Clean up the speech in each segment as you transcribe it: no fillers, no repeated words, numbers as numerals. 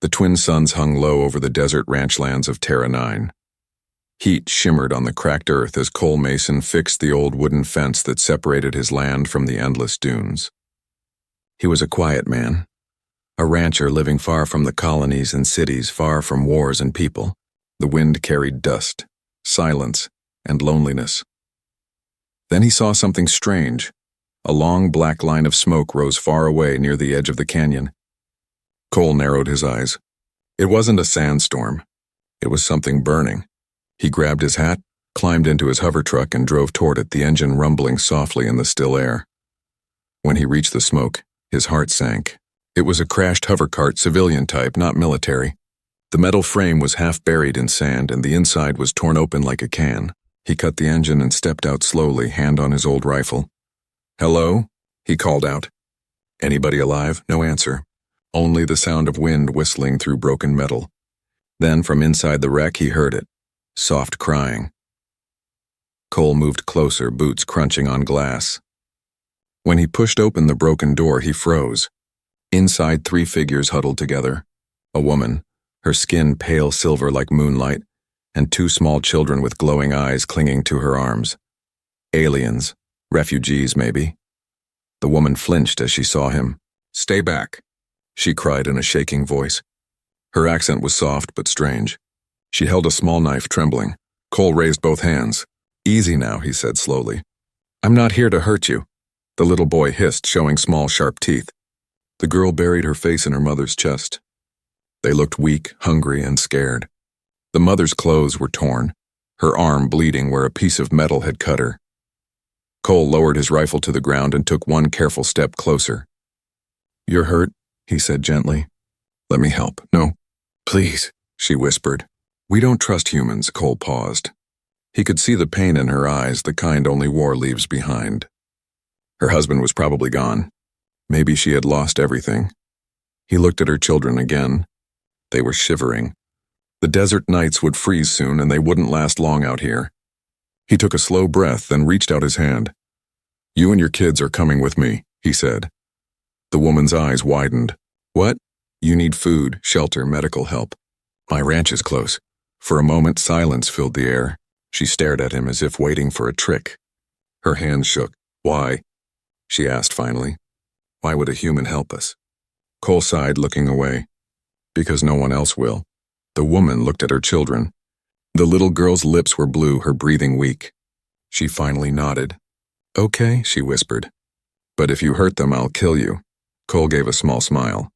The twin suns hung low over the desert ranchlands of Terra 9. Heat shimmered on the cracked earth as Cole Mason fixed the old wooden fence that separated his land from the endless dunes. He was a quiet man, a rancher living far from the colonies and cities, far from wars and people. The wind carried dust, silence, and loneliness. Then he saw something strange. A long black line of smoke rose far away near the edge of the canyon. Cole narrowed his eyes. It wasn't a sandstorm. It was something burning. He grabbed his hat, climbed into his hover truck, and drove toward it, the engine rumbling softly in the still air. When he reached the smoke, his heart sank. It was a crashed hover cart, civilian type, not military. The metal frame was half buried in sand, and the inside was torn open like a can. He cut the engine and stepped out slowly, hand on his old rifle. "Hello?" he called out. "Anybody alive?" No answer. Only the sound of wind whistling through broken metal. Then from inside the wreck he heard it. Soft crying. Cole moved closer, boots crunching on glass. When he pushed open the broken door, he froze. Inside, 3 figures huddled together. A woman, her skin pale silver like moonlight, and 2 small children with glowing eyes clinging to her arms. Aliens, refugees maybe. The woman flinched as she saw him. "Stay back," she cried in a shaking voice. Her accent was soft but strange. She held a small knife, trembling. Cole raised both hands. "Easy now," he said slowly. "I'm not here to hurt you," the little boy hissed, showing small, sharp teeth. The girl buried her face in her mother's chest. They looked weak, hungry, and scared. The mother's clothes were torn, her arm bleeding where a piece of metal had cut her. Cole lowered his rifle to the ground and took one careful step closer. "You're hurt?" he said gently. "Let me help." "No, please," she whispered. "We don't trust humans." Cole paused. He could see the pain in her eyes, the kind only war leaves behind. Her husband was probably gone. Maybe she had lost everything. He looked at her children again. They were shivering. The desert nights would freeze soon, and they wouldn't last long out here. He took a slow breath, then reached out his hand. "You and your kids are coming with me," he said. The woman's eyes widened. "What?" "You need food, shelter, medical help. My ranch is close." For a moment, silence filled the air. She stared at him as if waiting for a trick. Her hands shook. "Why?" she asked finally. "Why would a human help us?" Cole sighed, looking away. "Because no one else will." The woman looked at her children. The little girl's lips were blue, her breathing weak. She finally nodded. "Okay," she whispered. "But if you hurt them, I'll kill you." Cole gave a small smile.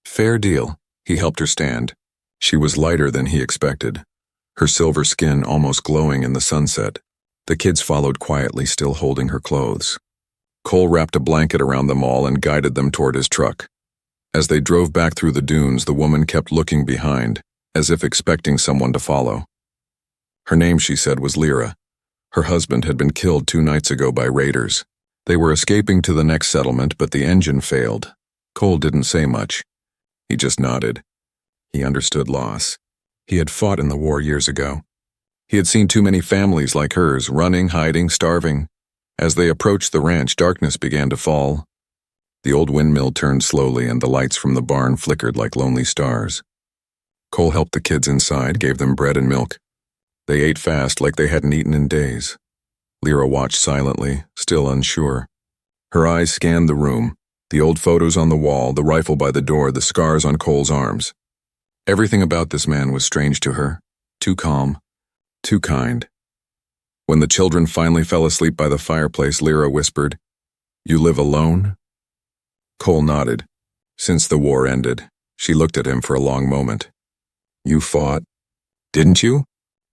"Fair deal." He helped her stand. She was lighter than he expected, her silver skin almost glowing in the sunset. The kids followed quietly, still holding her clothes. Cole wrapped a blanket around them all and guided them toward his truck. As they drove back through the dunes, the woman kept looking behind, as if expecting someone to follow. Her name, she said, was Lyra. Her husband had been killed 2 nights ago by raiders. They were escaping to the next settlement, but the engine failed. Cole didn't say much. He just nodded. He understood loss. He had fought in the war years ago. He had seen too many families like hers, running, hiding, starving. As they approached the ranch, darkness began to fall. The old windmill turned slowly, and the lights from the barn flickered like lonely stars. Cole helped the kids inside, gave them bread and milk. They ate fast, like they hadn't eaten in days. Lyra watched silently, still unsure. Her eyes scanned the room, the old photos on the wall, the rifle by the door, the scars on Cole's arms. Everything about this man was strange to her, too calm, too kind. When the children finally fell asleep by the fireplace, Lyra whispered, "You live alone?" Cole nodded. "Since the war ended." She looked at him for a long moment. "You fought, didn't you?"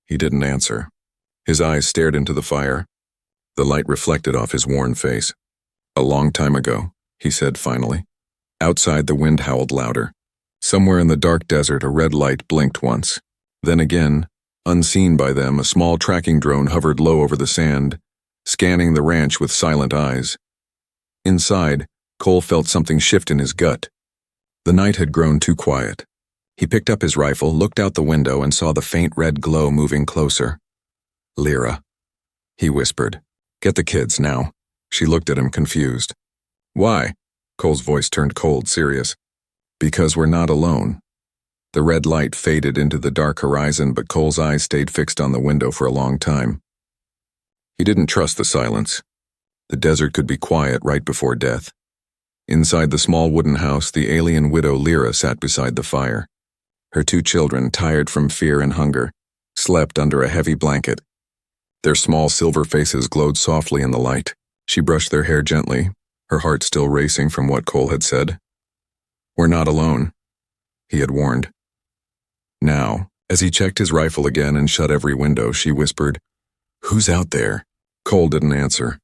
He didn't answer. His eyes stared into the fire. The light reflected off his worn face. "A long time ago," he said finally. Outside, the wind howled louder. Somewhere in the dark desert, a red light blinked once. Then again, unseen by them, a small tracking drone hovered low over the sand, scanning the ranch with silent eyes. Inside, Cole felt something shift in his gut. The night had grown too quiet. He picked up his rifle, looked out the window, and saw the faint red glow moving closer. "Lyra," he whispered. "Get the kids, now." She looked at him, confused. "Why?" Cole's voice turned cold, serious. "Because we're not alone." The red light faded into the dark horizon, but Cole's eyes stayed fixed on the window for a long time. He didn't trust the silence. The desert could be quiet right before death. Inside the small wooden house, the alien widow Lyra sat beside the fire. Her 2 children, tired from fear and hunger, slept under a heavy blanket. Their small silver faces glowed softly in the light. She brushed their hair gently, her heart still racing from what Cole had said. "We're not alone," he had warned. Now, as he checked his rifle again and shut every window, she whispered, "Who's out there?" Cole didn't answer.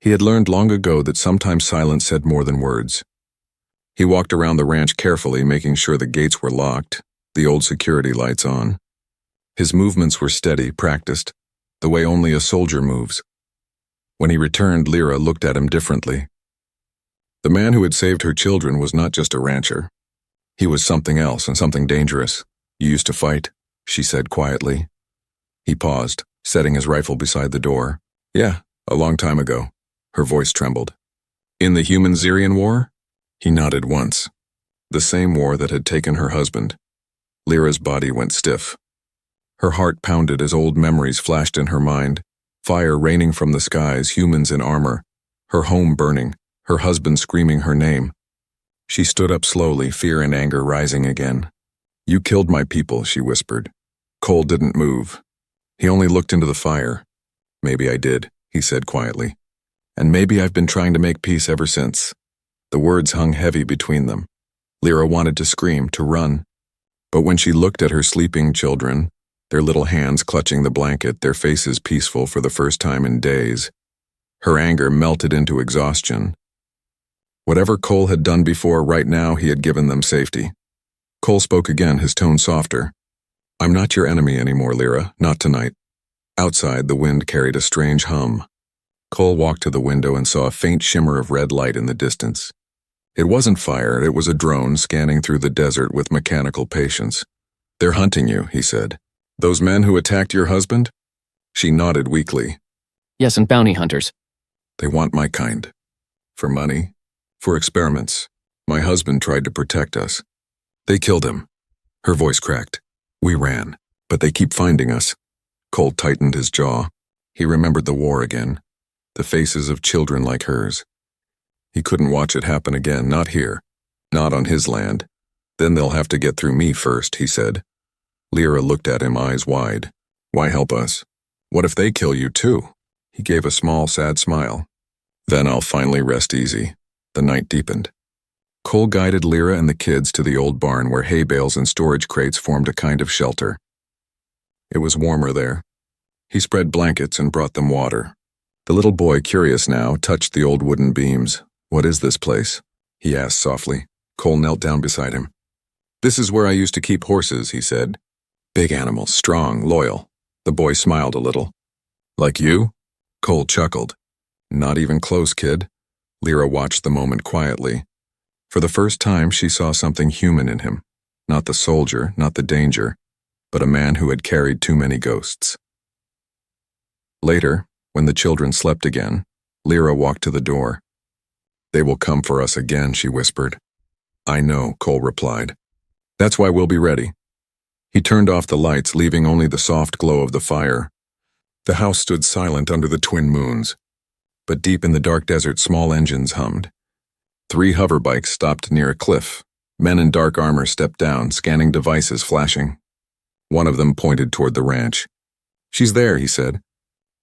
He had learned long ago that sometimes silence said more than words. He walked around the ranch carefully, making sure the gates were locked, the old security lights on. His movements were steady, practiced, the way only a soldier moves. When he returned, Lyra looked at him differently. The man who had saved her children was not just a rancher. He was something else, and something dangerous. "You used to fight," she said quietly. He paused, setting his rifle beside the door. "Yeah, a long time ago." Her voice trembled. "In the Human-Zerian War?" He nodded once. The same war that had taken her husband. Lyra's body went stiff. Her heart pounded as old memories flashed in her mind. Fire raining from the skies, humans in armor, her home burning, her husband screaming her name. She stood up slowly, fear and anger rising again. "You killed my people," she whispered. Cole didn't move. He only looked into the fire. "Maybe I did," he said quietly. "And maybe I've been trying to make peace ever since." The words hung heavy between them. Lyra wanted to scream, to run. But when she looked at her sleeping children, their little hands clutching the blanket, their faces peaceful for the first time in days, her anger melted into exhaustion. Whatever Cole had done before, right now he had given them safety. Cole spoke again, his tone softer. "I'm not your enemy anymore, Lyra, not tonight." Outside, the wind carried a strange hum. Cole walked to the window and saw a faint shimmer of red light in the distance. It wasn't fire, it was a drone scanning through the desert with mechanical patience. "They're hunting you," he said. "Those men who attacked your husband?" She nodded weakly. "Yes, and bounty hunters." "They want my kind. For money, for experiments. My husband tried to protect us. They killed him." Her voice cracked. "We ran, but they keep finding us." Cole tightened his jaw. He remembered the war again, the faces of children like hers. He couldn't watch it happen again, not here, not on his land. "Then they'll have to get through me first," he said. Lyra looked at him, eyes wide. "Why help us? What if they kill you too?" He gave a small, sad smile. "Then I'll finally rest easy." The night deepened. Cole guided Lyra and the kids to the old barn where hay bales and storage crates formed a kind of shelter. It was warmer there. He spread blankets and brought them water. The little boy, curious now, touched the old wooden beams. "What is this place?" he asked softly. Cole knelt down beside him. "This is where I used to keep horses," he said. "Big animals, strong, loyal." The boy smiled a little. "Like you?" Cole chuckled. "Not even close, kid." Lyra watched the moment quietly. For the first time, she saw something human in him. Not the soldier, not the danger, but a man who had carried too many ghosts. Later, when the children slept again, Lyra walked to the door. "They will come for us again," she whispered. "I know," Cole replied. "That's why we'll be ready." He turned off the lights, leaving only the soft glow of the fire. The house stood silent under the twin moons. But deep in the dark desert, small engines hummed. 3 hover bikes stopped near a cliff. Men in dark armor stepped down, scanning devices flashing. One of them pointed toward the ranch. "She's there," he said.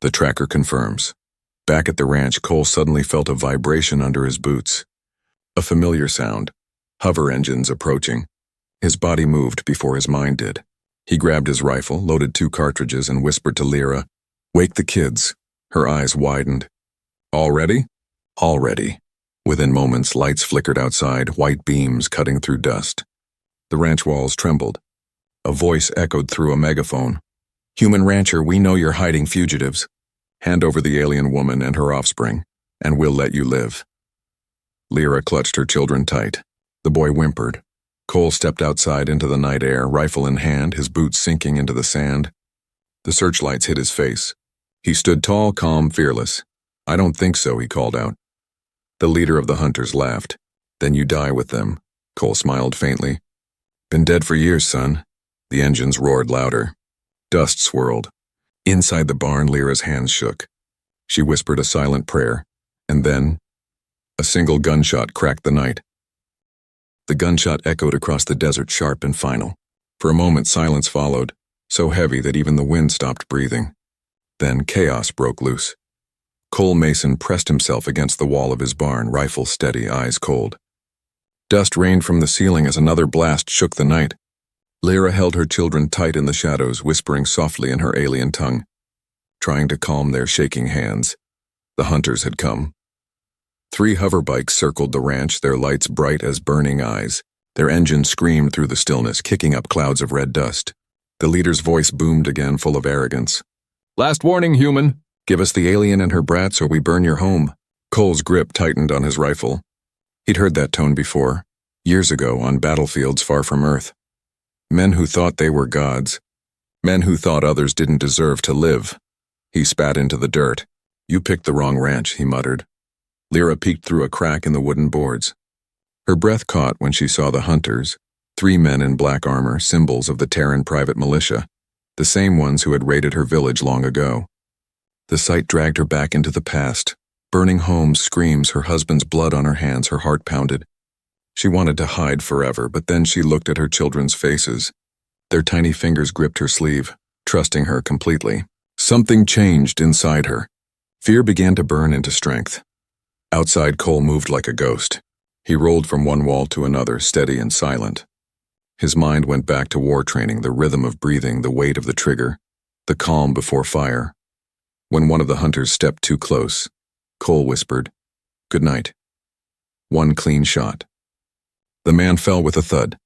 "The tracker confirms." Back at the ranch, Cole suddenly felt a vibration under his boots. A familiar sound. Hover engines approaching. His body moved before his mind did. He grabbed his rifle, loaded 2 cartridges, and whispered to Lyra, "Wake the kids." Her eyes widened. "All ready?" "All ready." Within moments, lights flickered outside, white beams cutting through dust. The ranch walls trembled. A voice echoed through a megaphone. "Human rancher, we know you're hiding fugitives. Hand over the alien woman and her offspring, and we'll let you live." Lyra clutched her children tight. The boy whimpered. Cole stepped outside into the night air, rifle in hand, his boots sinking into the sand. The searchlights hit his face. He stood tall, calm, fearless. "I don't think so," he called out. The leader of the hunters laughed. "Then you die with them." Cole smiled faintly. Been dead for years, son. The engines roared louder. Dust swirled. Inside the barn, Lyra's hands shook. She whispered a silent prayer, and then a single gunshot cracked the night. The gunshot echoed across the desert, sharp and final. For a moment, silence followed, so heavy that even the wind stopped breathing. Then chaos broke loose. Cole Mason pressed himself against the wall of his barn, rifle steady, eyes cold. Dust rained from the ceiling as another blast shook the night. Lyra held her children tight in the shadows, whispering softly in her alien tongue, trying to calm their shaking hands. The hunters had come. 3 hoverbikes circled the ranch, their lights bright as burning eyes. Their engines screamed through the stillness, kicking up clouds of red dust. The leader's voice boomed again, full of arrogance. "Last warning, human. Give us the alien and her brats or we burn your home." Cole's grip tightened on his rifle. He'd heard that tone before, years ago on battlefields far from Earth. Men who thought they were gods. Men who thought others didn't deserve to live. He spat into the dirt. "You picked the wrong ranch," he muttered. Lyra peeked through a crack in the wooden boards. Her breath caught when she saw the hunters, 3 men in black armor, symbols of the Terran private militia, the same ones who had raided her village long ago. The sight dragged her back into the past. Burning homes, screams, her husband's blood on her hands, her heart pounded. She wanted to hide forever, but then she looked at her children's faces. Their tiny fingers gripped her sleeve, trusting her completely. Something changed inside her. Fear began to burn into strength. Outside, Cole moved like a ghost. He rolled from one wall to another, steady and silent. His mind went back to war training, the rhythm of breathing, the weight of the trigger, the calm before fire. When one of the hunters stepped too close, Cole whispered, "Good night." 1 clean shot. The man fell with a thud.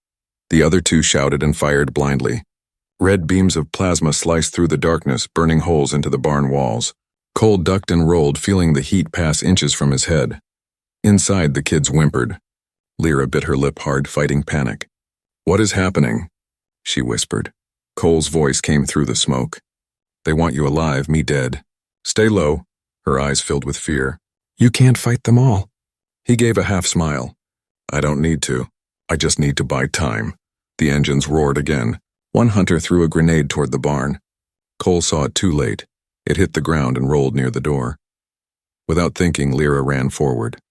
The other 2 shouted and fired blindly. Red beams of plasma sliced through the darkness, burning holes into the barn walls. Cole ducked and rolled, feeling the heat pass inches from his head. Inside, the kids whimpered. Lyra bit her lip hard, fighting panic. "What is happening?" she whispered. Cole's voice came through the smoke. "They want you alive, me dead. Stay low." Her eyes filled with fear. "You can't fight them all." He gave a half smile. "I don't need to. I just need to buy time." The engines roared again. One hunter threw a grenade toward the barn. Cole saw it too late. It hit the ground and rolled near the door. Without thinking, Lyra ran forward.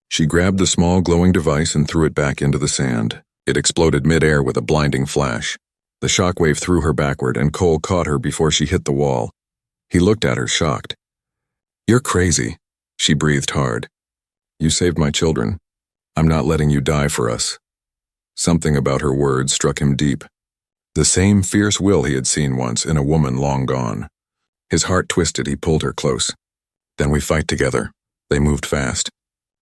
She grabbed the small glowing device and threw it back into the sand. It exploded mid-air with a blinding flash. The shockwave threw her backward, and Cole caught her before she hit the wall. He looked at her, shocked. "You're crazy," she breathed hard. "You saved my children. I'm not letting you die for us." Something about her words struck him deep. The same fierce will he had seen once in a woman long gone. His heart twisted, he pulled her close. "Then we fight together." They moved fast.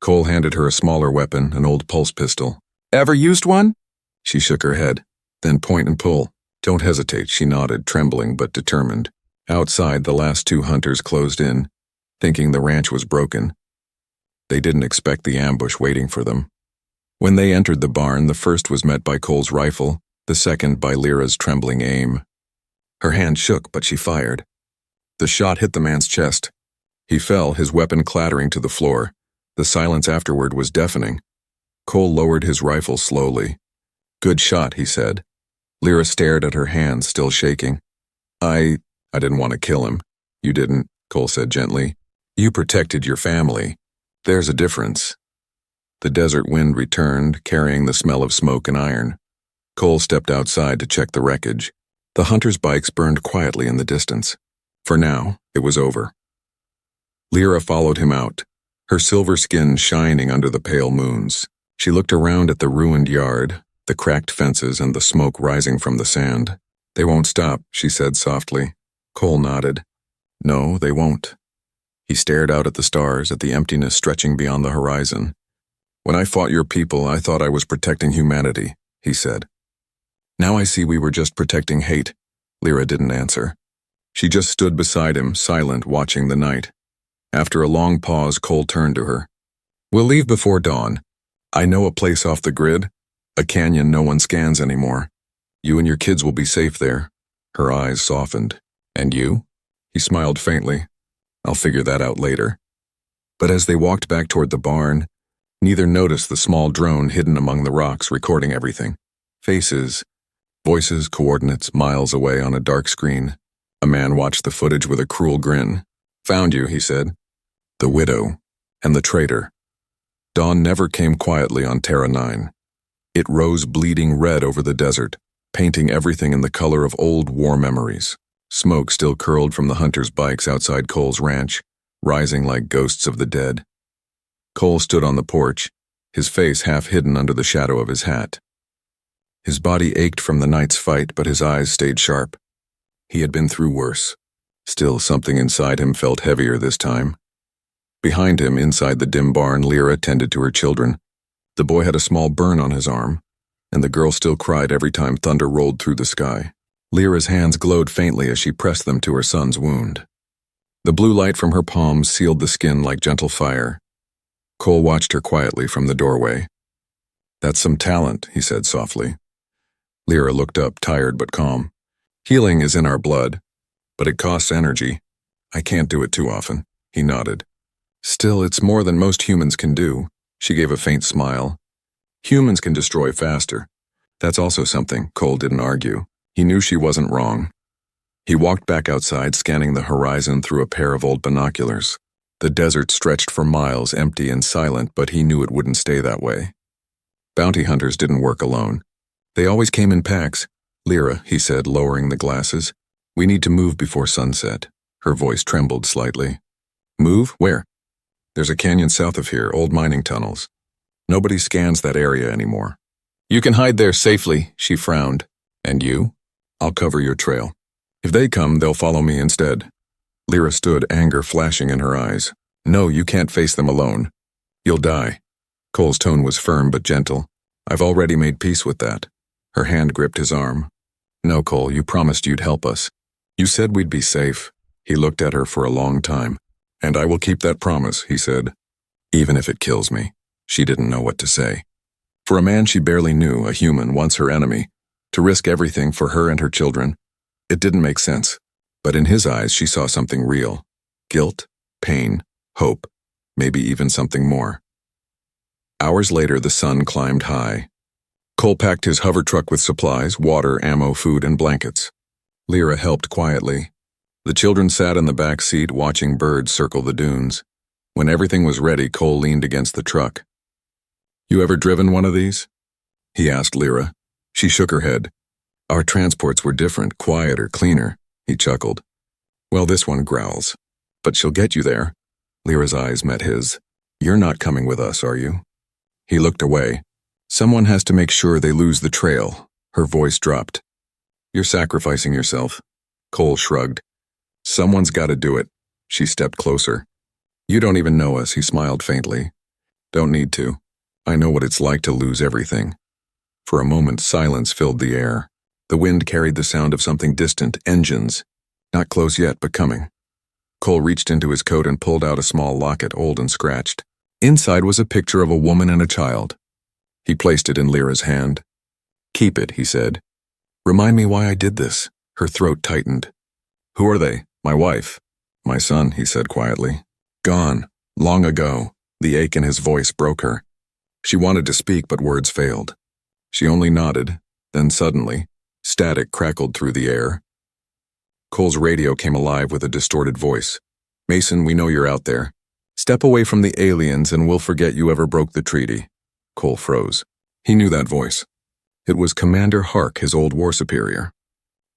Cole handed her a smaller weapon, an old pulse pistol. "Ever used one?" She shook her head. "Then point and pull." "Don't hesitate," she nodded, trembling but determined. Outside, the last 2 hunters closed in, thinking the ranch was broken. They didn't expect the ambush waiting for them. When they entered the barn, the first was met by Cole's rifle, the second by Lyra's trembling aim. Her hand shook, but she fired. The shot hit the man's chest. He fell, his weapon clattering to the floor. The silence afterward was deafening. Cole lowered his rifle slowly. "Good shot," he said. Lyra stared at her hands, still shaking. I didn't want to kill him." "You didn't," Cole said gently. "You protected your family. There's a difference." The desert wind returned, carrying the smell of smoke and iron. Cole stepped outside to check the wreckage. The hunters' bikes burned quietly in the distance. For now, it was over. Lyra followed him out, her silver skin shining under the pale moons. She looked around at the ruined yard, the cracked fences and the smoke rising from the sand. "They won't stop," she said softly. Cole nodded. "No, they won't." He stared out at the stars, at the emptiness stretching beyond the horizon. "When I fought your people, I thought I was protecting humanity," he said. "Now I see we were just protecting hate." Lyra didn't answer. She just stood beside him, silent, watching the night. After a long pause, Cole turned to her. "We'll leave before dawn. I know a place off the grid, a canyon no one scans anymore. You and your kids will be safe there." Her eyes softened. "And you?" He smiled faintly. "I'll figure that out later." But as they walked back toward the barn, neither noticed the small drone hidden among the rocks recording everything. Faces, voices, coordinates, miles away on a dark screen. A man watched the footage with a cruel grin. "Found you," he said. The widow and the traitor. Dawn never came quietly on Terra 9. It rose bleeding red over the desert, painting everything in the color of old war memories. Smoke still curled from the hunters' bikes outside Cole's ranch, rising like ghosts of the dead. Cole stood on the porch, his face half hidden under the shadow of his hat. His body ached from the night's fight, but his eyes stayed sharp. He had been through worse. Still, something inside him felt heavier this time. Behind him, inside the dim barn, Lyra tended to her children. The boy had a small burn on his arm, and the girl still cried every time thunder rolled through the sky. Lyra's hands glowed faintly as she pressed them to her son's wound. The blue light from her palms sealed the skin like gentle fire. Cole watched her quietly from the doorway. "That's some talent," he said softly. Lyra looked up, tired but calm. "Healing is in our blood, but it costs energy. I can't do it too often." He nodded. "Still, it's more than most humans can do." She gave a faint smile. "Humans can destroy faster. That's also something." Cole didn't argue. He knew she wasn't wrong. He walked back outside, scanning the horizon through a pair of old binoculars. The desert stretched for miles, empty and silent, but he knew it wouldn't stay that way. Bounty hunters didn't work alone. They always came in packs. "Lyra," he said, lowering the glasses, "we need to move before sunset." Her voice trembled slightly. "Move? Where?" "There's a canyon south of here, old mining tunnels. Nobody scans that area anymore." "You can hide there safely," she frowned. "And you?" "I'll cover your trail. If they come, they'll follow me instead." Lyra stood, anger flashing in her eyes. "No, you can't face them alone. You'll die." Cole's tone was firm but gentle. "I've already made peace with that." Her hand gripped his arm. "No, Cole, you promised you'd help us. You said we'd be safe." He looked at her for a long time. "And I will keep that promise," he said. "Even if it kills me." She didn't know what to say. For a man she barely knew, a human, once her enemy, to risk everything for her and her children, it didn't make sense. But in his eyes she saw something real. Guilt, pain, hope, maybe even something more. Hours later, the sun climbed high. Cole packed his hover truck with supplies, water, ammo, food, and blankets. Lyra helped quietly. The children sat in the back seat watching birds circle the dunes. When everything was ready, Cole leaned against the truck. "You ever driven one of these?" he asked Lyra. She shook her head. "Our transports were different, quieter, cleaner." He chuckled. "Well, this one growls. But she'll get you there." Lyra's eyes met his. "You're not coming with us, are you?" He looked away. "Someone has to make sure they lose the trail." Her voice dropped. "You're sacrificing yourself." Cole shrugged. "Someone's got to do it." She stepped closer. "You don't even know us," he smiled faintly. "Don't need to. I know what it's like to lose everything." For a moment, silence filled the air. The wind carried the sound of something distant, engines. Not close yet, but coming. Cole reached into his coat and pulled out a small locket, old and scratched. Inside was a picture of a woman and a child. He placed it in Lyra's hand. "Keep it," he said. "Remind me why I did this." Her throat tightened. "Who are they?" "My wife." "My son," he said quietly. "Gone. Long ago." The ache in his voice broke her. She wanted to speak, but words failed. She only nodded. Then suddenly, static crackled through the air. Cole's radio came alive with a distorted voice. "Mason, we know you're out there. Step away from the aliens and we'll forget you ever broke the treaty." Cole froze. He knew that voice. It was Commander Hark, his old war superior.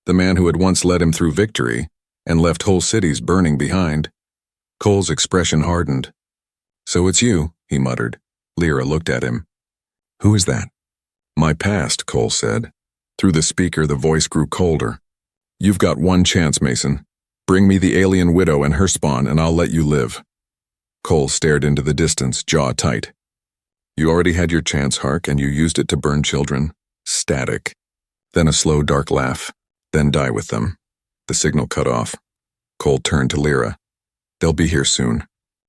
The man who had once led him through victory and left whole cities burning behind. Cole's expression hardened. "So it's you," he muttered. Lyra looked at him. "Who is that?" "My past," Cole said. Through the speaker, the voice grew colder. "You've got one chance, Mason. Bring me the alien widow and her spawn, and I'll let you live." Cole stared into the distance, jaw tight. "You already had your chance, Hark, and you used it to burn children." Static. Then a slow, dark laugh. "Then die with them." The signal cut off. Cole turned to Lyra. "They'll be here soon.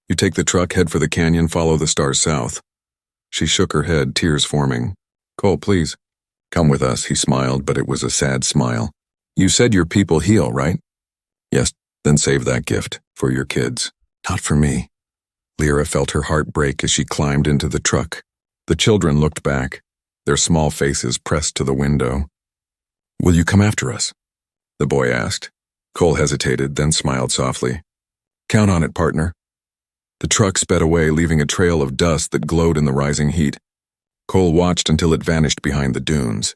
You take the truck, head for the canyon, follow the stars south." She shook her head, tears forming. "Cole, please." "Come with us," he smiled, but it was a sad smile. "You said your people heal, right?" "Yes, then save that gift. For your kids. Not for me." Lyra felt her heart break as she climbed into the truck. The children looked back. their small faces pressed to the window. "Will you come after us?" the boy asked. Cole hesitated, then smiled softly. "Count on it, partner." The truck sped away, leaving a trail of dust that glowed in the rising heat. Cole watched until it vanished behind the dunes.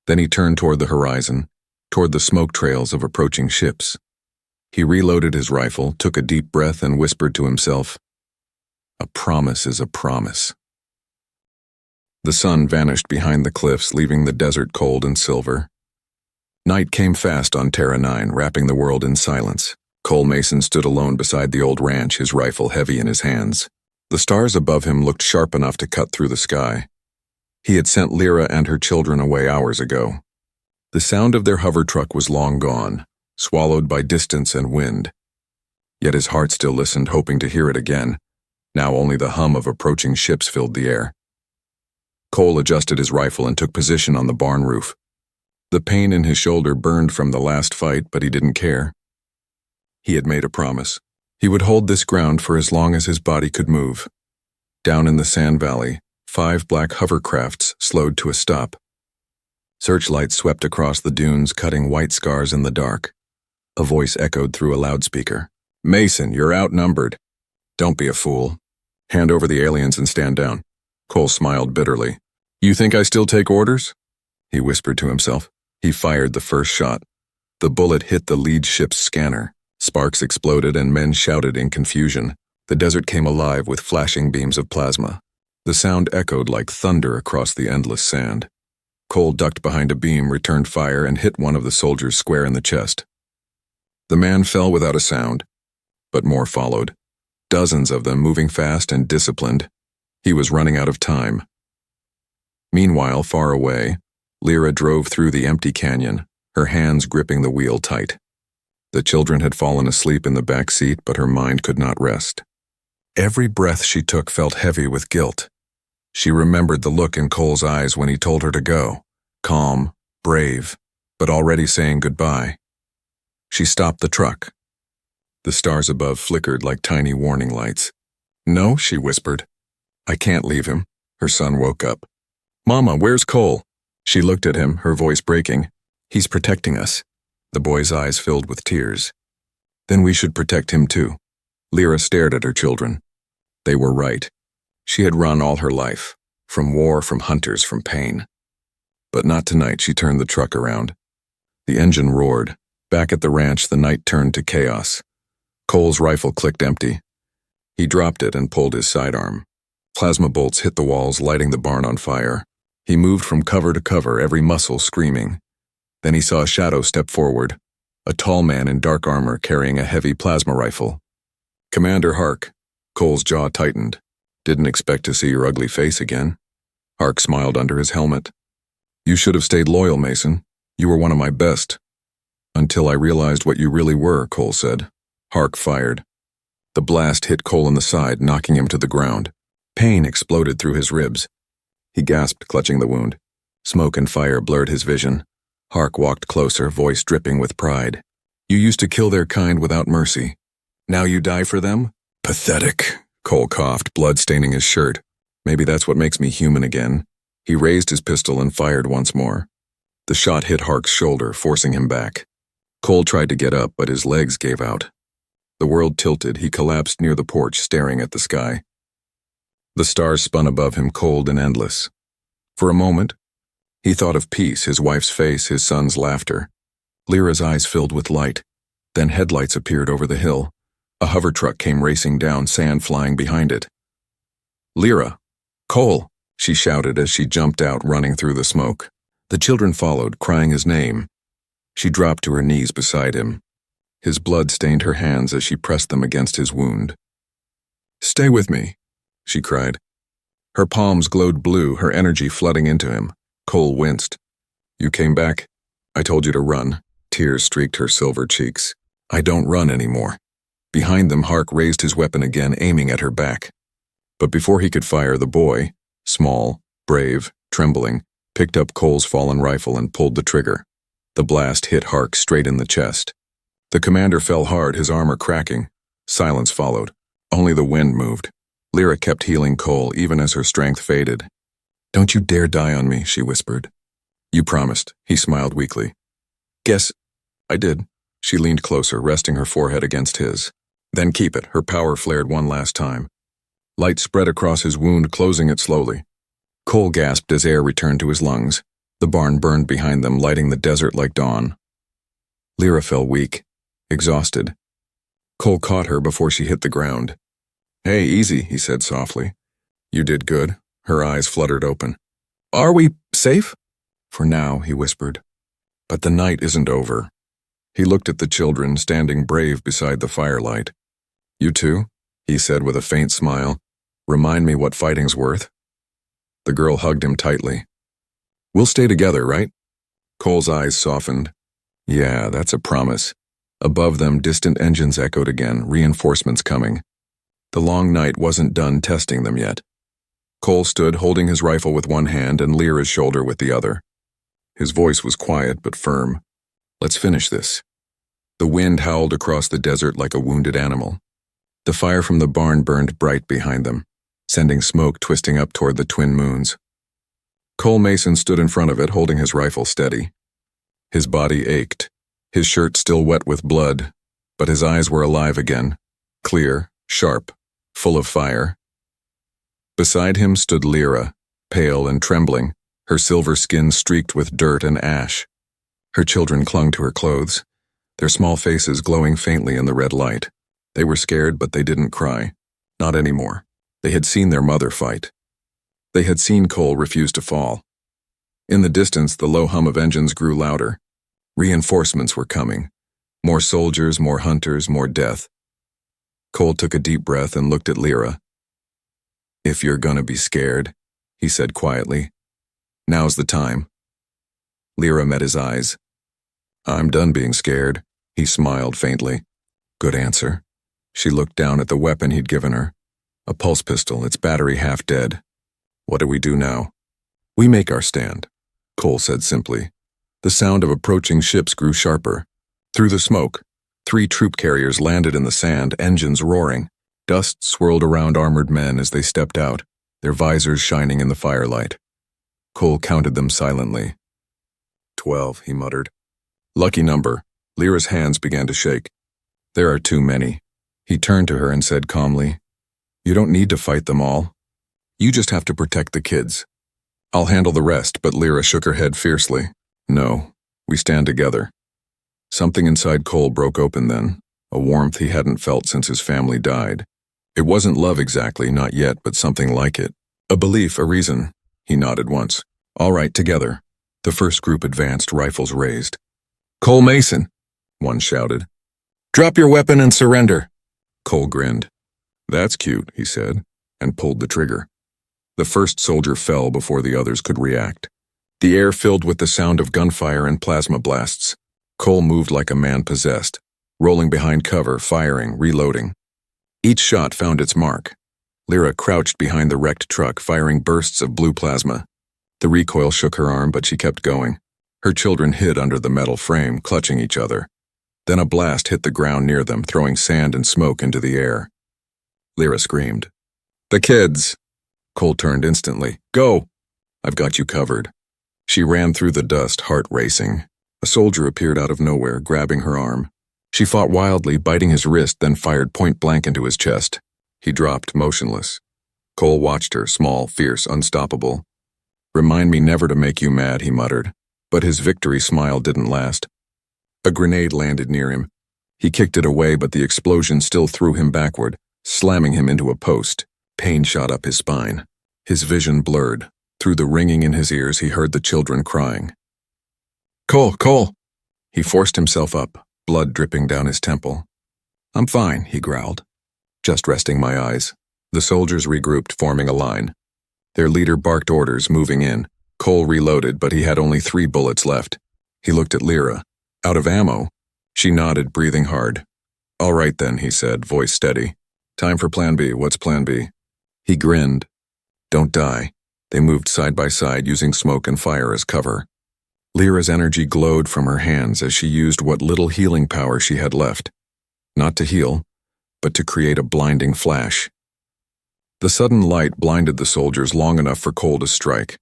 Then he turned toward the horizon, toward the smoke trails of approaching ships. He reloaded his rifle, took a deep breath, and whispered to himself, "A promise is a promise." The sun vanished behind the cliffs, leaving the desert cold and silver. Night came fast on Terra 9, wrapping the world in silence. Cole Mason stood alone beside the old ranch, his rifle heavy in his hands. The stars above him looked sharp enough to cut through the sky. He had sent Lyra and her children away hours ago. The sound of their hover truck was long gone, swallowed by distance and wind. Yet his heart still listened, hoping to hear it again. Now only the hum of approaching ships filled the air. Cole adjusted his rifle and took position on the barn roof. The pain in his shoulder burned from the last fight, but he didn't care. He had made a promise. He would hold this ground for as long as his body could move. Down in the sand valley, 5 black hovercrafts slowed to a stop. Searchlights swept across the dunes, cutting white scars in the dark. A voice echoed through a loudspeaker. "Mason, you're outnumbered. Don't be a fool. Hand over the aliens and stand down." Cole smiled bitterly. "You think I still take orders?" he whispered to himself. He fired the first shot. The bullet hit the lead ship's scanner. Sparks exploded and men shouted in confusion. The desert came alive with flashing beams of plasma. The sound echoed like thunder across the endless sand. Cole ducked behind a beam, returned fire, and hit one of the soldiers square in the chest. The man fell without a sound, but more followed. Dozens of them, moving fast and disciplined. He was running out of time. Meanwhile, far away, Lyra drove through the empty canyon, her hands gripping the wheel tight. The children had fallen asleep in the back seat, but her mind could not rest. Every breath she took felt heavy with guilt. She remembered the look in Cole's eyes when he told her to go, calm, brave, but already saying goodbye. She stopped the truck. The stars above flickered like tiny warning lights. "No," she whispered. "I can't leave him." Her son woke up. "Mama, where's Cole?" She looked at him, her voice breaking. "He's protecting us." The boy's eyes filled with tears. "Then we should protect him too." Lyra stared at her children. They were right. She had run all her life, from war, from hunters, from pain. But not tonight. She turned the truck around. The engine roared. Back at the ranch, the night turned to chaos. Cole's rifle clicked empty. He dropped it and pulled his sidearm. Plasma bolts hit the walls, lighting the barn on fire. He moved from cover to cover, every muscle screaming. Then he saw a shadow step forward, a tall man in dark armor carrying a heavy plasma rifle. "Commander Hark." Cole's jaw tightened. "Didn't expect to see your ugly face again." Hark smiled under his helmet. "You should have stayed loyal, Mason. You were one of my best." "Until I realized what you really were," Cole said. Hark fired. The blast hit Cole in the side, knocking him to the ground. Pain exploded through his ribs. He gasped, clutching the wound. Smoke and fire blurred his vision. Hark walked closer, voice dripping with pride. "You used to kill their kind without mercy. Now you die for them? Pathetic." Cole coughed, blood staining his shirt. "Maybe that's what makes me human again." He raised his pistol and fired once more. The shot hit Hark's shoulder, forcing him back. Cole tried to get up, but his legs gave out. The world tilted. He collapsed near the porch, staring at the sky. The stars spun above him, cold and endless. For a moment, he thought of peace, his wife's face, his son's laughter. Lyra's eyes filled with light. Then headlights appeared over the hill. A hover truck came racing down, sand flying behind it. "Lyra! Cole!" she shouted as she jumped out, running through the smoke. The children followed, crying his name. She dropped to her knees beside him. His blood stained her hands as she pressed them against his wound. "Stay with me," she cried. Her palms glowed blue, her energy flooding into him. Cole winced. "You came back? I told you to run." Tears streaked her silver cheeks. "I don't run anymore." Behind them, Hark raised his weapon again, aiming at her back. But before he could fire, the boy, small, brave, trembling, picked up Cole's fallen rifle and pulled the trigger. The blast hit Hark straight in the chest. The commander fell hard, his armor cracking. Silence followed. Only the wind moved. Lyra kept healing Cole, even as her strength faded. Don't you dare die on me, she whispered. You promised, he smiled weakly. Guess I did. She leaned closer, resting her forehead against his. Then keep it, her power flared one last time. Light spread across his wound, closing it slowly. Cole gasped as air returned to his lungs. The barn burned behind them, lighting the desert like dawn. Lyra fell weak, exhausted. Cole caught her before she hit the ground. Hey, easy, he said softly. You did good. Her eyes fluttered open. Are we safe? For now, he whispered. But the night isn't over. He looked at the children standing brave beside the firelight. You too? He said with a faint smile. Remind me what fighting's worth. The girl hugged him tightly. We'll stay together, right? Cole's eyes softened. Yeah, that's a promise. Above them, distant engines echoed again, reinforcements coming. The long night wasn't done testing them yet. Cole stood holding his rifle with one hand and Lyra's shoulder with the other. His voice was quiet but firm. Let's finish this. The wind howled across the desert like a wounded animal. The fire from the barn burned bright behind them, sending smoke twisting up toward the twin moons. Cole Mason stood in front of it, holding his rifle steady. His body ached, his shirt still wet with blood, but his eyes were alive again, clear, sharp, full of fire. Beside him stood Lyra, pale and trembling, her silver skin streaked with dirt and ash. Her children clung to her clothes, their small faces glowing faintly in the red light. They were scared, but they didn't cry. Not anymore. They had seen their mother fight. They had seen Cole refuse to fall. In the distance, the low hum of engines grew louder. Reinforcements were coming. More soldiers, more hunters, more death. Cole took a deep breath and looked at Lyra. If you're gonna be scared, he said quietly, now's the time. Lyra met his eyes. I'm done being scared, he smiled faintly. Good answer. She looked down at the weapon he'd given her. A pulse pistol, its battery half dead. What do we do now? We make our stand, Cole said simply. The sound of approaching ships grew sharper. Through the smoke, 3 troop carriers landed in the sand, engines roaring. Dust swirled around armored men as they stepped out, their visors shining in the firelight. Cole counted them silently. 12, he muttered. Lucky number. Lyra's hands began to shake. There are too many. He turned to her and said calmly, You don't need to fight them all. You just have to protect the kids. I'll handle the rest, but Lyra shook her head fiercely. No, we stand together. Something inside Cole broke open then, a warmth he hadn't felt since his family died. It wasn't love exactly, not yet, but something like it. A belief, a reason. He nodded once. All right, together. The first group advanced, rifles raised. Cole Mason, one shouted. Drop your weapon and surrender. Cole grinned. That's cute, he said, and pulled the trigger. The first soldier fell before the others could react. The air filled with the sound of gunfire and plasma blasts. Cole moved like a man possessed, rolling behind cover, firing, reloading. Each shot found its mark. Lyra crouched behind the wrecked truck, firing bursts of blue plasma. The recoil shook her arm, but she kept going. Her children hid under the metal frame, clutching each other. Then a blast hit the ground near them, throwing sand and smoke into the air. Lyra screamed. The kids! Cole turned instantly. Go! I've got you covered. She ran through the dust, heart racing. A soldier appeared out of nowhere, grabbing her arm. She fought wildly, biting his wrist, then fired point blank into his chest. He dropped, motionless. Cole watched her, small, fierce, unstoppable. Remind me never to make you mad, he muttered. But his victory smile didn't last. A grenade landed near him. He kicked it away, but the explosion still threw him backward, slamming him into a post. Pain shot up his spine. His vision blurred. Through the ringing in his ears, he heard the children crying. Cole, Cole! He forced himself up, blood dripping down his temple. I'm fine, he growled. Just resting my eyes. The soldiers regrouped, forming a line. Their leader barked orders, moving in. Cole reloaded, but he had only 3 bullets left. He looked at Lyra. Out of ammo? She nodded, breathing hard. All right then, he said, voice steady. Time for plan B. What's plan B? He grinned. Don't die. They moved side by side, using smoke and fire as cover. Lyra's energy glowed from her hands as she used what little healing power she had left. Not to heal, but to create a blinding flash. The sudden light blinded the soldiers long enough for Cole to strike.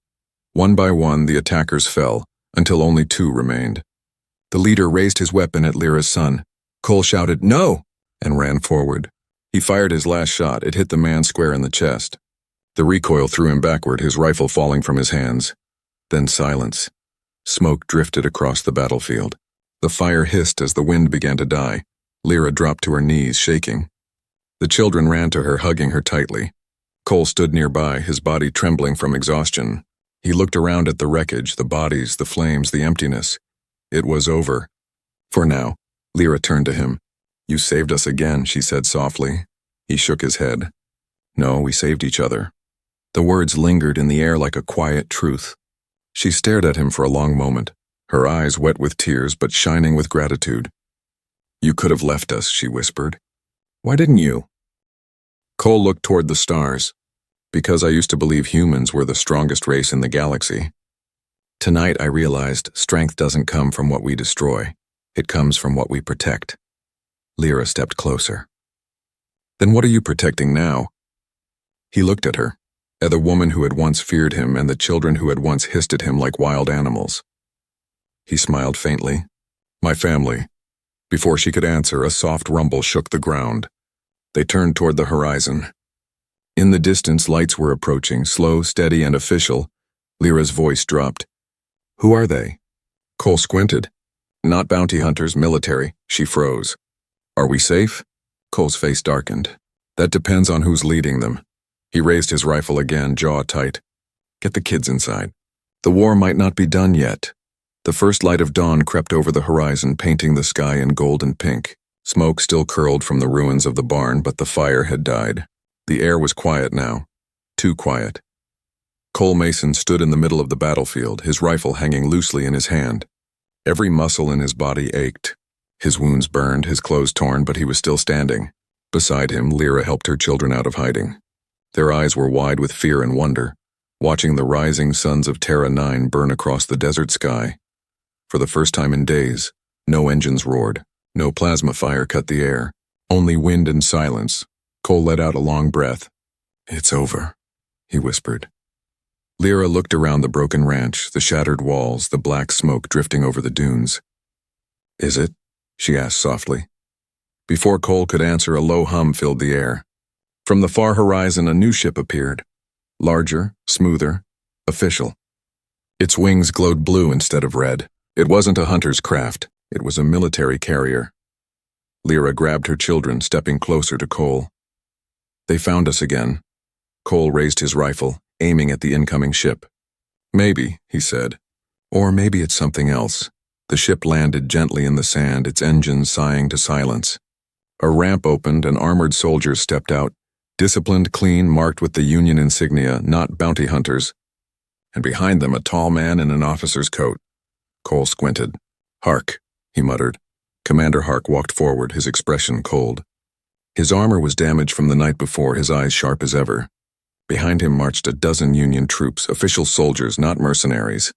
One by one, the attackers fell, until only 2 remained. The leader raised his weapon at Lyra's son. Cole shouted, "No!" and ran forward. He fired his last shot. It hit the man square in the chest. The recoil threw him backward, his rifle falling from his hands. Then silence. Smoke drifted across the battlefield. The fire hissed as the wind began to die. Lyra dropped to her knees, shaking. The children ran to her, hugging her tightly. Cole stood nearby, his body trembling from exhaustion. He looked around at the wreckage, the bodies, the flames, the emptiness. It was over. For now. Lyra turned to him. "You saved us again," she said softly. He shook his head. "No, we saved each other." The words lingered in the air like a quiet truth. She stared at him for a long moment, her eyes wet with tears but shining with gratitude. "You could have left us," she whispered. "Why didn't you?" Cole looked toward the stars. "Because I used to believe humans were the strongest race in the galaxy. Tonight I realized strength doesn't come from what we destroy. It comes from what we protect." Lyra stepped closer. "Then what are you protecting now?" He looked at her, at the woman who had once feared him and the children who had once hissed at him like wild animals. He smiled faintly. "My family." Before she could answer, a soft rumble shook the ground. They turned toward the horizon. In the distance, lights were approaching, slow, steady, and official. Lyra's voice dropped. "Who are they?" Cole squinted. "Not bounty hunters, military." She froze. "Are we safe?" Cole's face darkened. "That depends on who's leading them." He raised his rifle again, jaw tight. "Get the kids inside. The war might not be done yet." The first light of dawn crept over the horizon, painting the sky in gold and pink. Smoke still curled from the ruins of the barn, but the fire had died. The air was quiet now. Too quiet. Cole Mason stood in the middle of the battlefield, his rifle hanging loosely in his hand. Every muscle in his body ached. His wounds burned, his clothes torn, but he was still standing. Beside him, Lyra helped her children out of hiding. Their eyes were wide with fear and wonder, watching the rising suns of Terra 9 burn across the desert sky. For the first time in days, no engines roared, no plasma fire cut the air, only wind and silence. Cole let out a long breath. "It's over," he whispered. Lyra looked around the broken ranch, the shattered walls, the black smoke drifting over the dunes. "Is it?" she asked softly. Before Cole could answer, a low hum filled the air. From the far horizon, a new ship appeared. Larger, smoother, official. Its wings glowed blue instead of red. It wasn't a hunter's craft. It was a military carrier. Lyra grabbed her children, stepping closer to Cole. "They found us again." Cole raised his rifle, aiming at the incoming ship. "Maybe," he said. "Or maybe it's something else." The ship landed gently in the sand, its engines sighing to silence. A ramp opened and armored soldiers stepped out, disciplined, clean, marked with the Union insignia, not bounty hunters. And behind them, a tall man in an officer's coat. Cole squinted. "Hark," he muttered. Commander Hark walked forward, his expression cold. His armor was damaged from the night before, his eyes sharp as ever. Behind him marched a dozen Union troops, official soldiers, not mercenaries.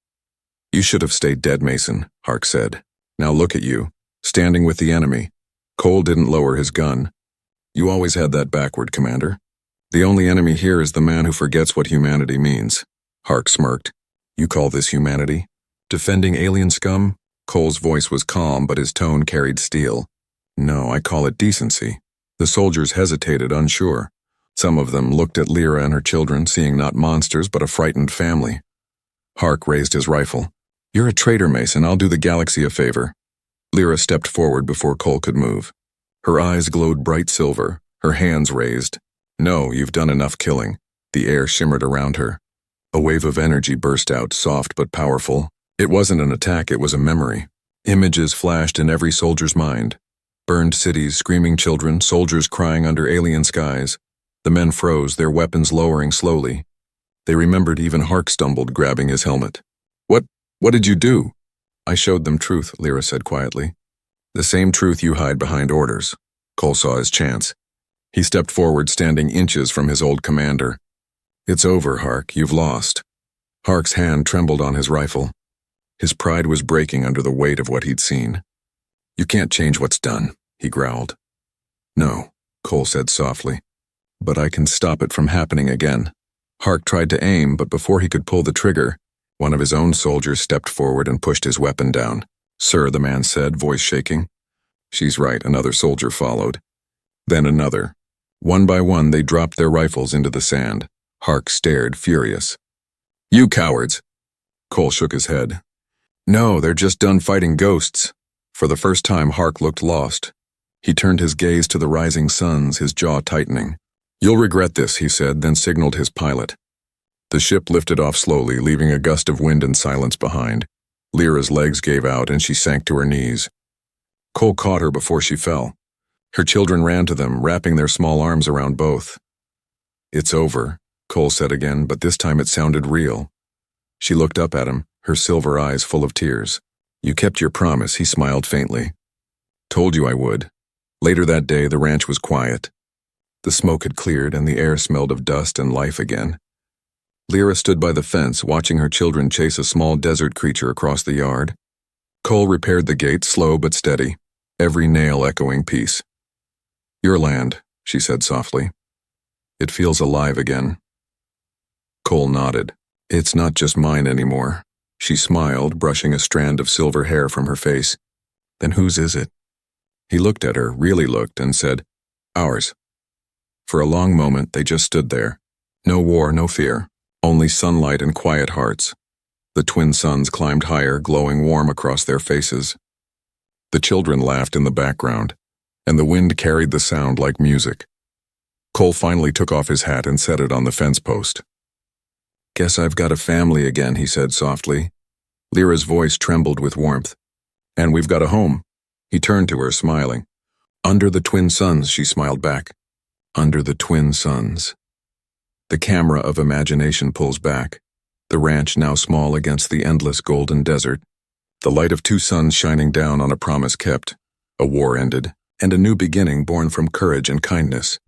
"You should have stayed dead, Mason," Hark said. "Now look at you, standing with the enemy." Cole didn't lower his gun. "You always had that backward, Commander. The only enemy here is the man who forgets what humanity means." Hark smirked. "You call this humanity? Defending alien scum?" Cole's voice was calm, but his tone carried steel. "No, I call it decency." The soldiers hesitated, unsure. Some of them looked at Lyra and her children, seeing not monsters but a frightened family. Hark raised his rifle. "You're a traitor, Mason. I'll do the galaxy a favor." Lyra stepped forward before Cole could move. Her eyes glowed bright silver, her hands raised. "No, you've done enough killing." The air shimmered around her. A wave of energy burst out, soft but powerful. It wasn't an attack, it was a memory. Images flashed in every soldier's mind. Burned cities, screaming children, soldiers crying under alien skies. The men froze, their weapons lowering slowly. They remembered even Hark stumbled, grabbing his helmet. What did you do?" "I showed them truth," Lyra said quietly. "The same truth you hide behind orders." Cole saw his chance. He stepped forward, standing inches from his old commander. "It's over, Hark. You've lost." Hark's hand trembled on his rifle. His pride was breaking under the weight of what he'd seen. "You can't change what's done," he growled. "No," Cole said softly. "But I can stop it from happening again." Hark tried to aim, but before he could pull the trigger, One of his own soldiers stepped forward and pushed his weapon down. "Sir," the man said, voice shaking. "She's right," another soldier followed. Then another. One by one, they dropped their rifles into the sand. Hark stared, furious. "You cowards!" Cole shook his head. "No, they're just done fighting ghosts." For the first time, Hark looked lost. He turned his gaze to the rising suns, his jaw tightening. "You'll regret this," he said, then signaled his pilot. The ship lifted off slowly, leaving a gust of wind and silence behind. Lyra's legs gave out and she sank to her knees. Cole caught her before she fell. Her children ran to them, wrapping their small arms around both. "It's over," Cole said again, but this time it sounded real. She looked up at him, her silver eyes full of tears. "You kept your promise," he smiled faintly. "Told you I would." Later that day, the ranch was quiet. The smoke had cleared and the air smelled of dust and life again. Lyra stood by the fence, watching her children chase a small desert creature across the yard. Cole repaired the gate, slow but steady, every nail echoing peace. "Your land," she said softly. "It feels alive again." Cole nodded. "It's not just mine anymore." She smiled, brushing a strand of silver hair from her face. "Then whose is it?" He looked at her, really looked, and said, "Ours." For a long moment, they just stood there. No war, no fear. Only sunlight and quiet hearts. The twin suns climbed higher, glowing warm across their faces. The children laughed in the background, and the wind carried the sound like music. Cole finally took off his hat and set it on the fence post. "Guess I've got a family again," he said softly. Lyra's voice trembled with warmth. "And we've got a home." He turned to her, smiling. "Under the twin suns," she smiled back. "Under the twin suns." The camera of imagination pulls back, the ranch now small against the endless golden desert, the light of two suns shining down on a promise kept, a war ended, and a new beginning born from courage and kindness.